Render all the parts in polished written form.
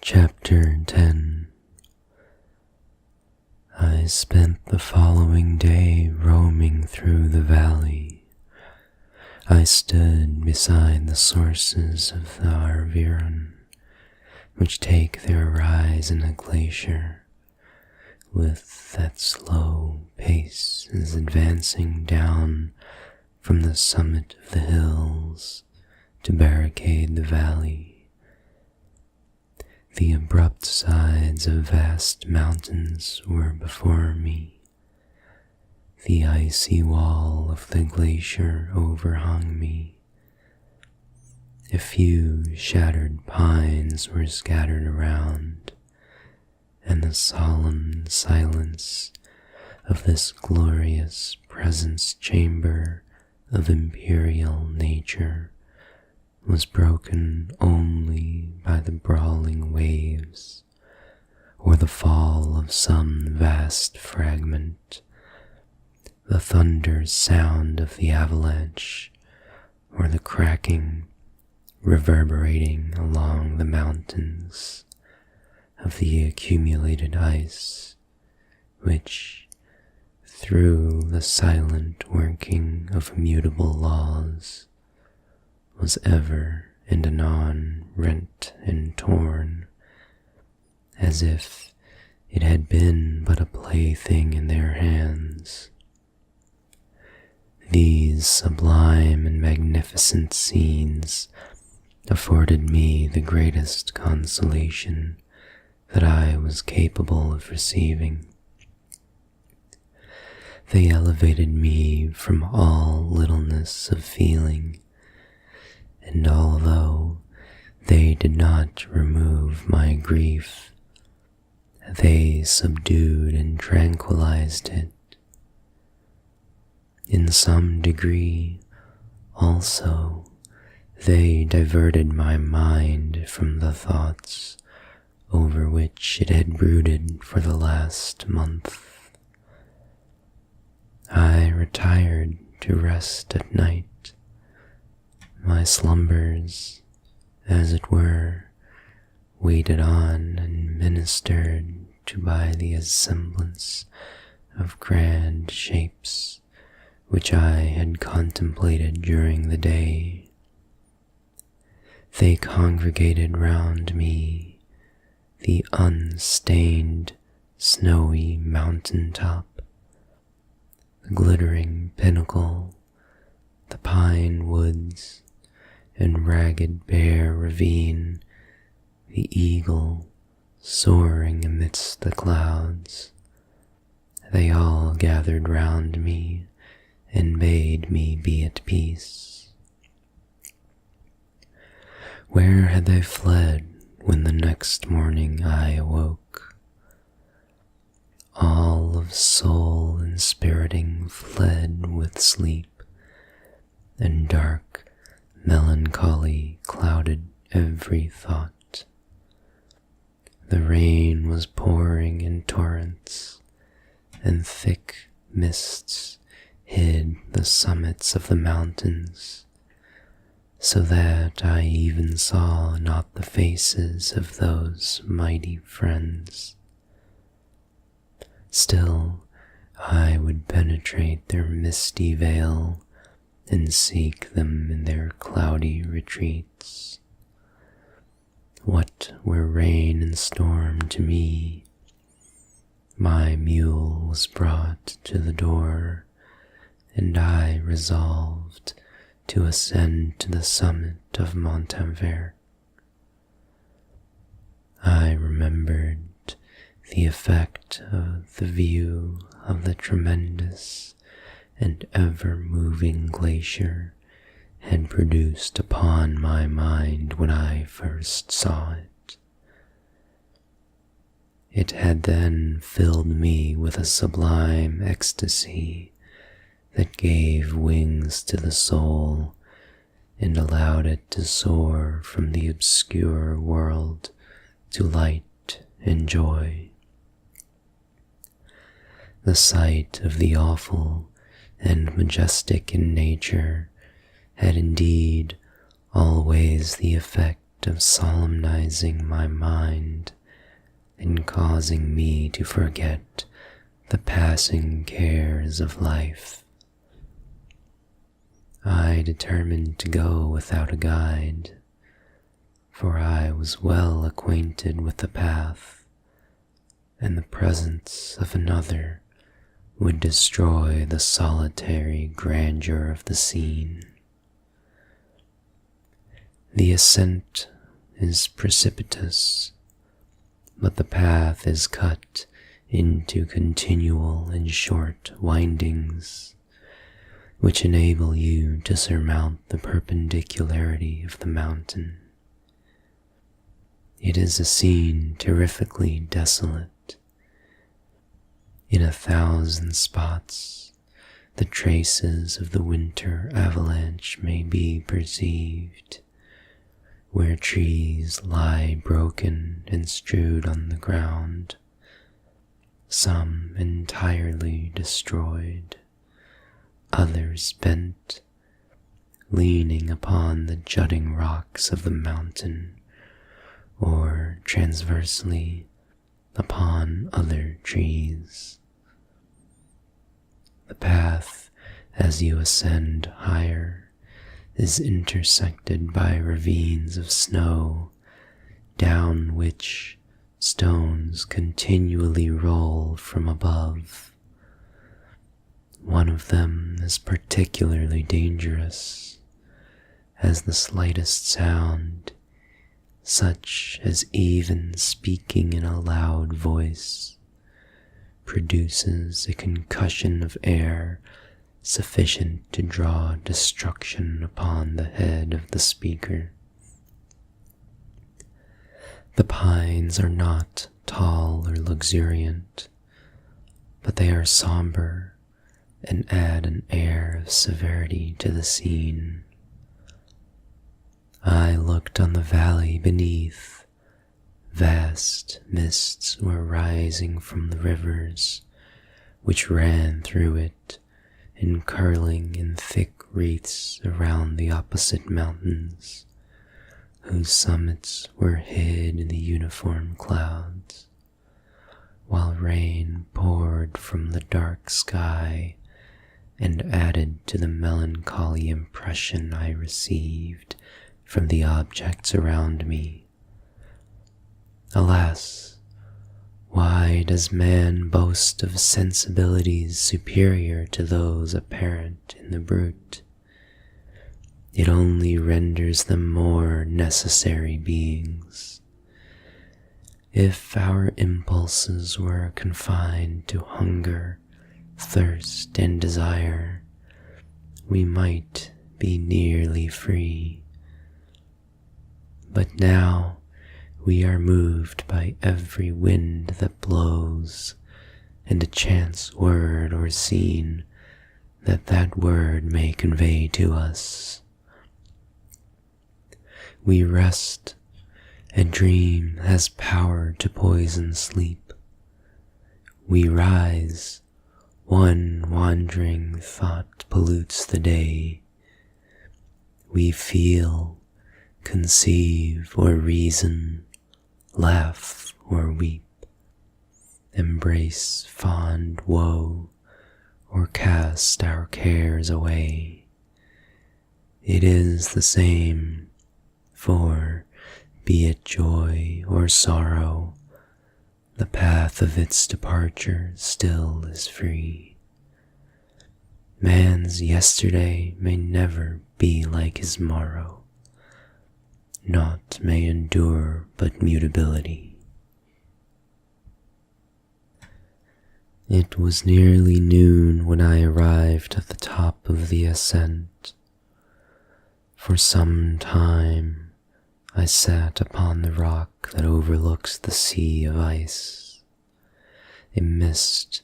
Chapter 10. I spent the following day roaming through the valley. I stood beside the sources of the Arveiron, which take their rise in a glacier, with that slow pace as advancing down from the summit of the hills to barricade the valley. The abrupt sides of vast mountains were before me. The icy wall of the glacier overhung me. A few shattered pines were scattered around, and the solemn silence of this glorious presence chamber of imperial nature was broken only by the brawling waves, or the fall of some vast fragment, the thunder's sound of the avalanche, or the cracking, reverberating along the mountains of the accumulated ice, which, through the silent working of immutable laws, was ever and anon rent and torn, as if it had been but a plaything in their hands. These sublime and magnificent scenes afforded me the greatest consolation that I was capable of receiving. They elevated me from all littleness of feeling, and although they did not remove my grief, they subdued and tranquilized it. In some degree, also, they diverted my mind from the thoughts over which it had brooded for the last month. I retired to rest at night. My slumbers, as it were, waited on and ministered to by the semblance of grand shapes which I had contemplated during the day. They congregated round me, the unstained, snowy mountain top, the glittering pinnacle, the pine woods, and ragged bare ravine, the eagle soaring amidst the clouds. They all gathered round me and bade me be at peace. Where had they fled when the next morning I awoke? All of soul inspiriting fled with sleep, and dark melancholy clouded every thought. The rain was pouring in torrents, and thick mists hid the summits of the mountains, so that I even saw not the faces of those mighty friends. Still, I would penetrate their misty veil and seek them in their cloudy retreats. What were rain and storm to me? My mule was brought to the door, and I resolved to ascend to the summit of Montanvert. I remembered the effect of the view of the tremendous and ever-moving glacier had produced upon my mind when I first saw it. It had then filled me with a sublime ecstasy that gave wings to the soul and allowed it to soar from the obscure world to light and joy. The sight of the awful and majestic in nature had indeed always the effect act of solemnizing my mind and causing me to forget the passing cares of life. I determined to go without a guide, for I was well acquainted with the path, and the presence of another would destroy the solitary grandeur of the scene. The ascent is precipitous, but the path is cut into continual and short windings, which enable you to surmount the perpendicularity of the mountain. It is a scene terrifically desolate. In 1,000 spots, the traces of the winter avalanche may be perceived, where trees lie broken and strewed on the ground, some entirely destroyed, others bent, leaning upon the jutting rocks of the mountain, or transversely upon other trees. The path, as you ascend higher, is intersected by ravines of snow, down which stones continually roll from above. One of them is particularly dangerous, as the slightest sound, such as even speaking in a loud voice, produces a concussion of air sufficient to draw destruction upon the head of the speaker. The pines are not tall or luxuriant, but they are somber and add an air of severity to the scene. I looked on the valley beneath. Vast mists were rising from the rivers which ran through it and curling in thick wreaths around the opposite mountains, whose summits were hid in the uniform clouds, while rain poured from the dark sky and added to the melancholy impression I received from the objects around me. Alas, why does man boast of sensibilities superior to those apparent in the brute? It only renders them more necessary beings. If our impulses were confined to hunger, thirst, and desire, we might be nearly free. But now we are moved by every wind that blows, and a chance word or scene that word may convey to us. We rest, and dream has power to poison sleep. We rise, one wandering thought pollutes the day. We feel, conceive or reason, laugh or weep, embrace fond woe, or cast our cares away. It is the same, for, be it joy or sorrow, the path of its departure still is free. Man's yesterday may never be like his morrow. Naught may endure but mutability. It was nearly noon when I arrived at the top of the ascent. For some time I sat upon the rock that overlooks the sea of ice. A mist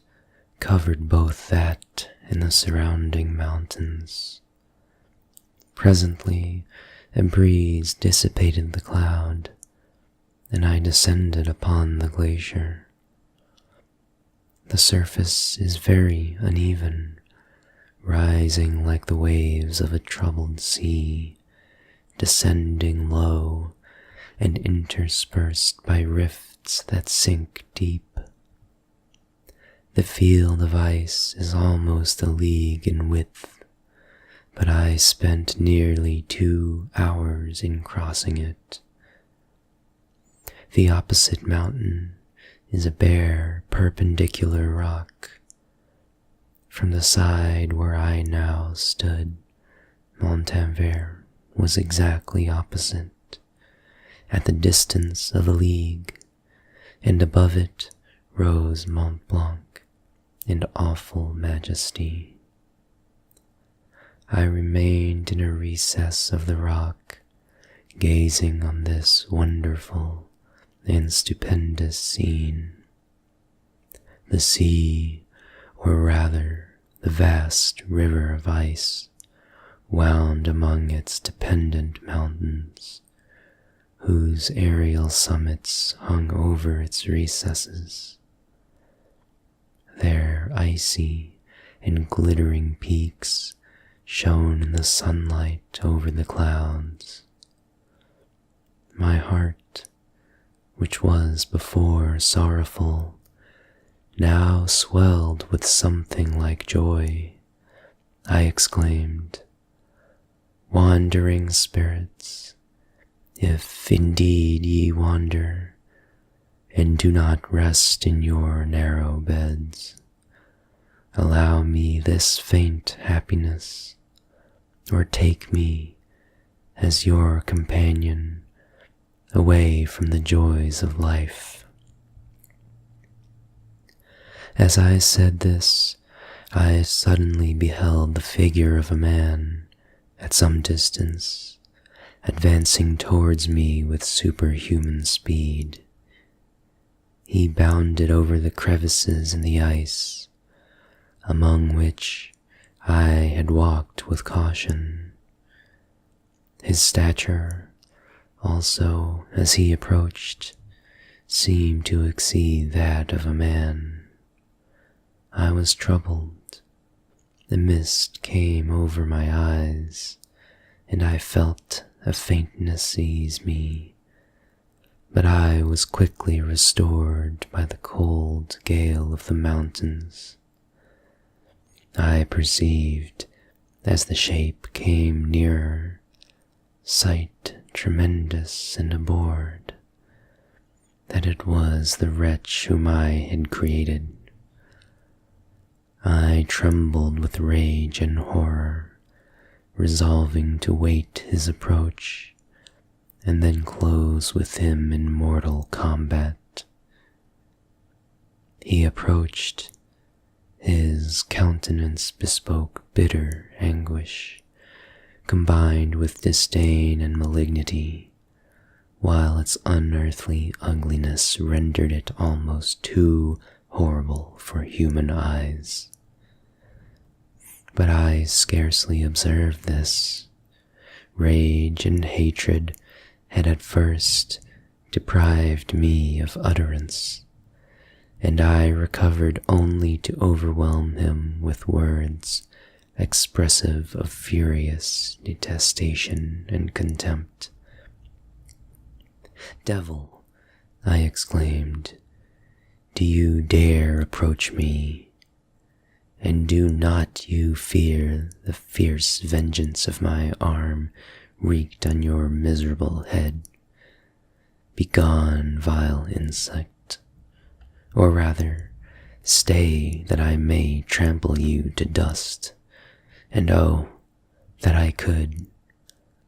covered both that and the surrounding mountains. Presently, a breeze dissipated the cloud, and I descended upon the glacier. The surface is very uneven, rising like the waves of a troubled sea, descending low and interspersed by rifts that sink deep. The field of ice is almost a league in width, but I spent nearly 2 hours in crossing it. The opposite mountain is a bare, perpendicular rock. From the side where I now stood, Montanvert was exactly opposite, at the distance of a league, and above it rose Mont Blanc in awful majesty. I remained in a recess of the rock, gazing on this wonderful and stupendous scene. The sea, or rather the vast river of ice, wound among its dependent mountains, whose aerial summits hung over its recesses. Their icy and glittering peaks shone in the sunlight over the clouds. My heart, which was before sorrowful, now swelled with something like joy. I exclaimed, "Wandering spirits, if indeed ye wander, and do not rest in your narrow beds, allow me this faint happiness, or take me as your companion away from the joys of life." As I said this, I suddenly beheld the figure of a man at some distance, advancing towards me with superhuman speed. He bounded over the crevices in the ice, among which I had walked with caution. His stature, also, as he approached, seemed to exceed that of a man. I was troubled. The mist came over my eyes, and I felt a faintness seize me, but I was quickly restored by the cold gale of the mountains. I perceived, as the shape came nearer, sight tremendous and abhorred, that it was the wretch whom I had created. I trembled with rage and horror, resolving to wait his approach, and then close with him in mortal combat. He approached. His countenance bespoke bitter anguish, combined with disdain and malignity, while its unearthly ugliness rendered it almost too horrible for human eyes. But I scarcely observed this. Rage and hatred had at first deprived me of utterance, and I recovered only to overwhelm him with words expressive of furious detestation and contempt. "Devil," I exclaimed, "do you dare approach me? And do not you fear the fierce vengeance of my arm wreaked on your miserable head? Begone, vile insect, or rather, stay that I may trample you to dust, and oh, that I could,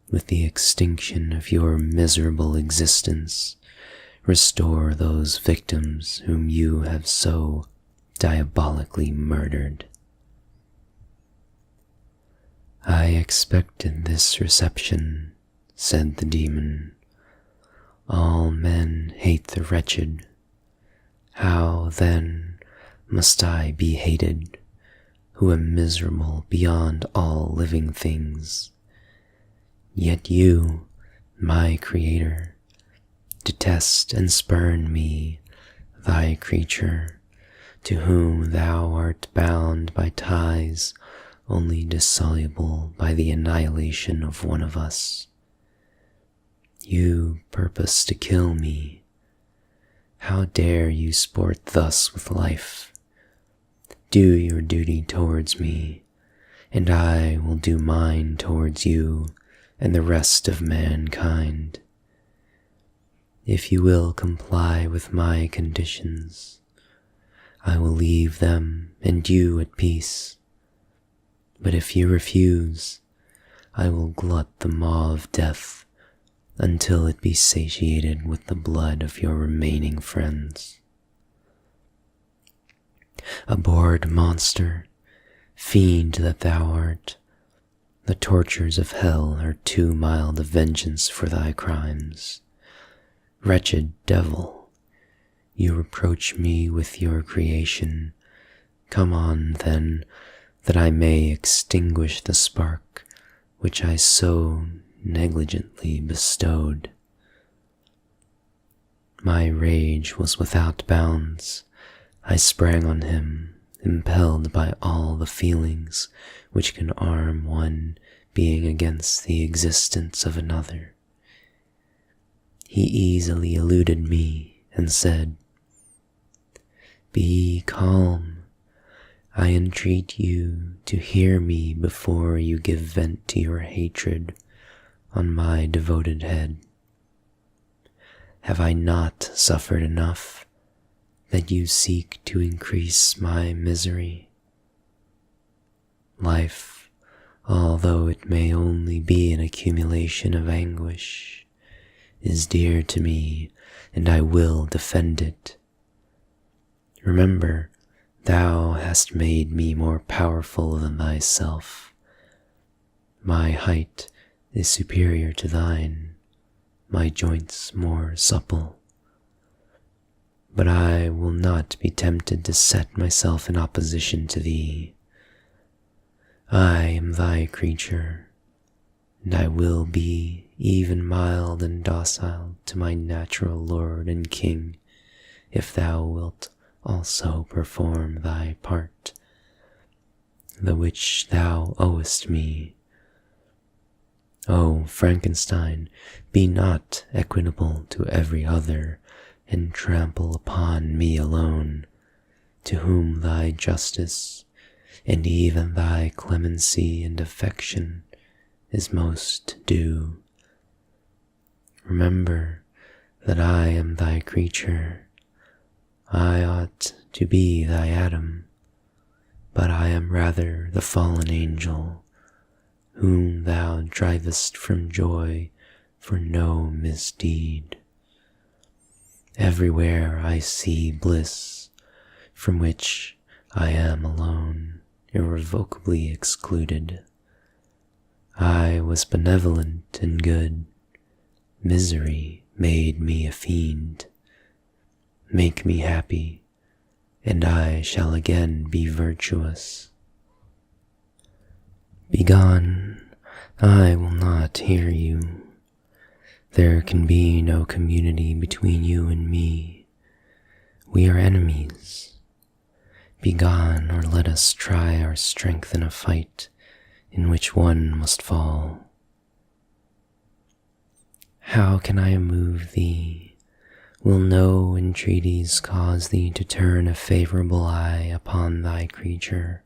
with the extinction of your miserable existence, restore those victims whom you have so diabolically murdered." "I expected this reception," said the demon. "All men hate the wretched. How, then, must I be hated, who am miserable beyond all living things? Yet you, my Creator, detest and spurn me, thy creature, to whom thou art bound by ties only dissoluble by the annihilation of one of us. You purpose to kill me. How dare you sport thus with life? Do your duty towards me, and I will do mine towards you and the rest of mankind. If you will comply with my conditions, I will leave them and you at peace. But if you refuse, I will glut the maw of death until it be satiated with the blood of your remaining friends. Abhorred monster, fiend that thou art, the tortures of hell are too mild a vengeance for thy crimes. Wretched devil, you reproach me with your creation. Come on, then, that I may extinguish the spark which I so negligently bestowed. My rage was without bounds. I sprang on him, impelled by all the feelings which can arm one being against the existence of another. He easily eluded me and said, "Be calm. I entreat you to hear me before you give vent to your hatred on my devoted head. Have I not suffered enough that you seek to increase my misery? Life, although it may only be an accumulation of anguish, is dear to me, and I will defend it. Remember, thou hast made me more powerful than thyself. My height is superior to thine, my joints more supple. But I will not be tempted to set myself in opposition to thee. I am thy creature, and I will be even mild and docile to my natural lord and king, if thou wilt also perform thy part, the which thou owest me. O Frankenstein, be not equitable to every other, and trample upon me alone, to whom thy justice, and even thy clemency and affection, is most due. Remember that I am thy creature. I ought to be thy Adam, but I am rather the fallen angel, whom thou drivest from joy for no misdeed. Everywhere I see bliss, from which I am alone, irrevocably excluded. I was benevolent and good. Misery made me a fiend. Make me happy, and I shall again be virtuous. Begone, I will not hear you. There can be no community between you and me. We are enemies. Begone, or let us try our strength in a fight in which one must fall. How can I move thee? Will no entreaties cause thee to turn a favorable eye upon thy creature,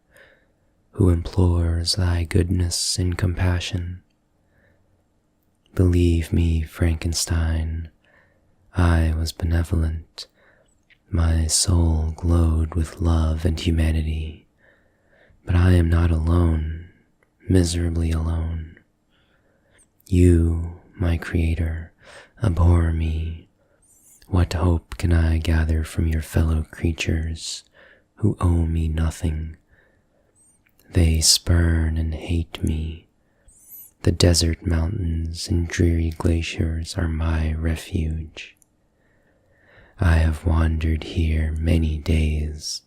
who implores thy goodness and compassion? Believe me, Frankenstein, I was benevolent. My soul glowed with love and humanity. But I am not alone, miserably alone. You, my creator, abhor me. What hope can I gather from your fellow creatures who owe me nothing? They spurn and hate me. The desert mountains and dreary glaciers are my refuge. I have wandered here many days.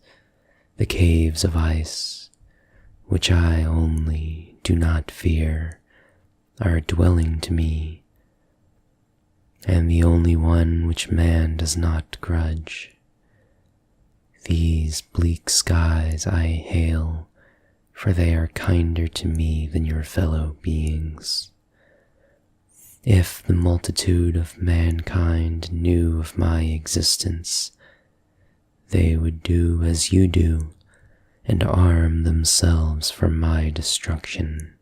The caves of ice, which I only do not fear, are a dwelling to me, and the only one which man does not grudge. These bleak skies I hail, for they are kinder to me than your fellow beings. If the multitude of mankind knew of my existence, they would do as you do and arm themselves for my destruction.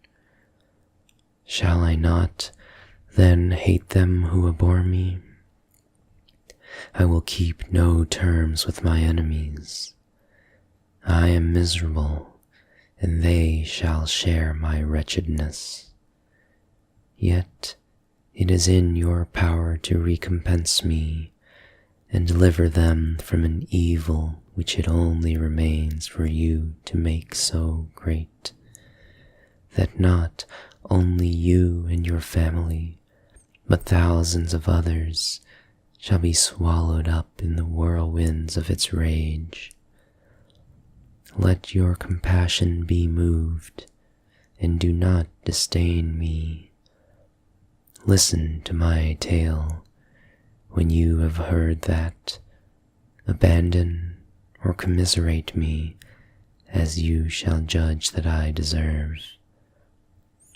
Shall I not then hate them who abhor me? I will keep no terms with my enemies. I am miserable, and they shall share my wretchedness. Yet it is in your power to recompense me and deliver them from an evil which it only remains for you to make so great, that not only you and your family, but thousands of others shall be swallowed up in the whirlwinds of its rage. Let your compassion be moved, and do not disdain me. Listen to my tale when you have heard that. Abandon or commiserate me as you shall judge that I deserve.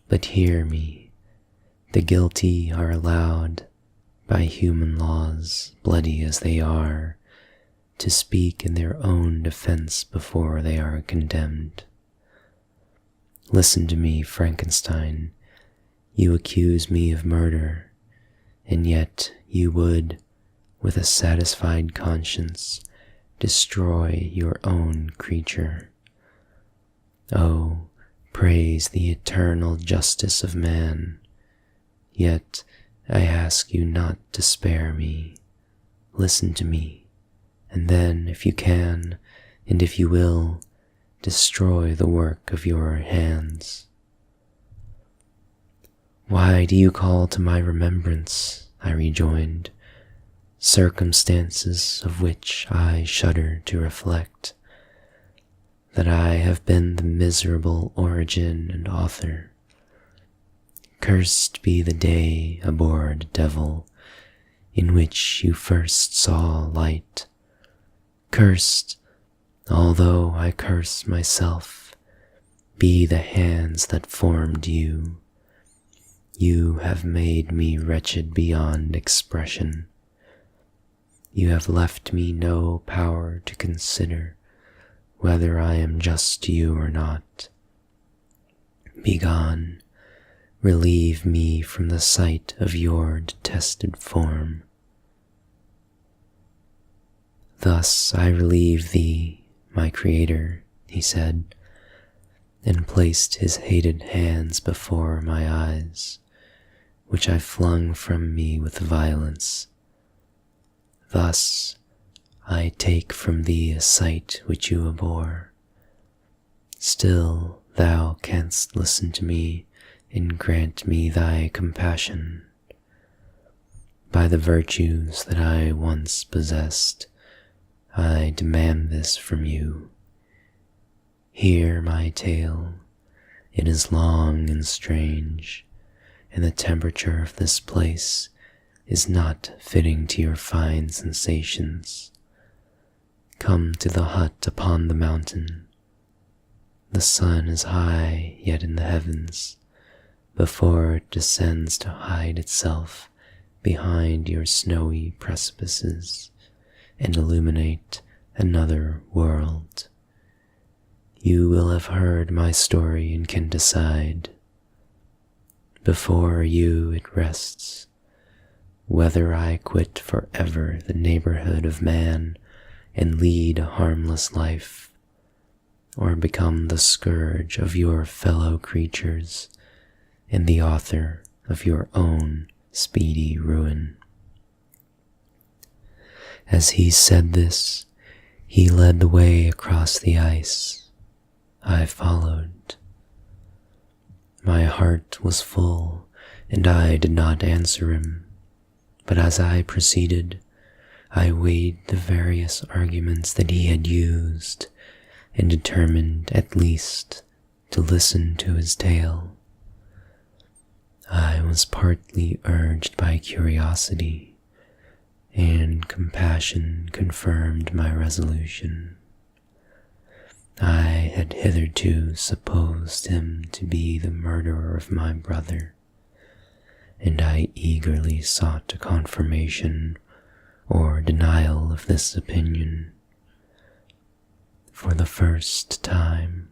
But hear me, the guilty are allowed, by human laws, bloody as they are, to speak in their own defense before they are condemned. Listen to me, Frankenstein. You accuse me of murder, and yet you would, with a satisfied conscience, destroy your own creature. Oh, praise the eternal justice of man, yet I ask you not to spare me. Listen to me, and then, if you can, and if you will, destroy the work of your hands. Why do you call to my remembrance, I rejoined, circumstances of which I shudder to reflect, that I have been the miserable origin and author? Cursed be the day, abhorred devil, in which you first saw light. Cursed, although I curse myself, be the hands that formed you. You have made me wretched beyond expression. You have left me no power to consider whether I am just to you or not. Begone, relieve me from the sight of your detested form. Thus I relieve thee, my Creator, he said, and placed his hated hands before my eyes, which I flung from me with violence. Thus I take from thee a sight which you abhor. Still thou canst listen to me and grant me thy compassion. By the virtues that I once possessed, I demand this from you. Hear my tale. It is long and strange, and the temperature of this place is not fitting to your fine sensations. Come to the hut upon the mountain. The sun is high yet in the heavens, before it descends to hide itself behind your snowy precipices and illuminate another world. You will have heard my story and can decide. Before you it rests, whether I quit forever the neighborhood of man and lead a harmless life, or become the scourge of your fellow creatures and the author of your own speedy ruin. As he said this, he led the way across the ice. I followed. My heart was full, and I did not answer him, but as I proceeded, I weighed the various arguments that he had used, and determined at least to listen to his tale. I was partly urged by curiosity, and compassion confirmed my resolution. I had hitherto supposed him to be the murderer of my brother, and I eagerly sought a confirmation or denial of this opinion. For the first time,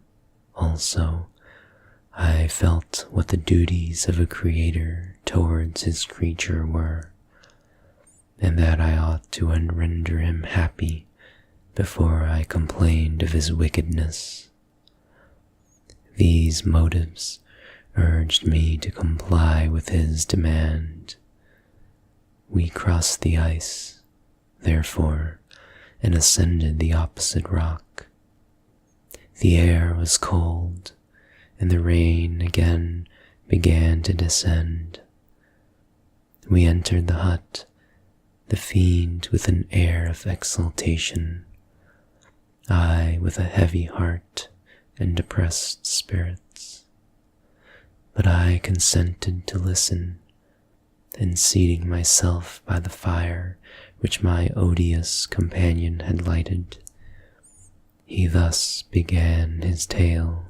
also, I felt what the duties of a creator towards his creature were, and that I ought to render him happy before I complained of his wickedness. These motives urged me to comply with his demand. We crossed the ice, therefore, and ascended the opposite rock. The air was cold, and the rain again began to descend. We entered the hut, the fiend with an air of exultation, I with a heavy heart and depressed spirits. But I consented to listen, and seating myself by the fire which my odious companion had lighted, he thus began his tale.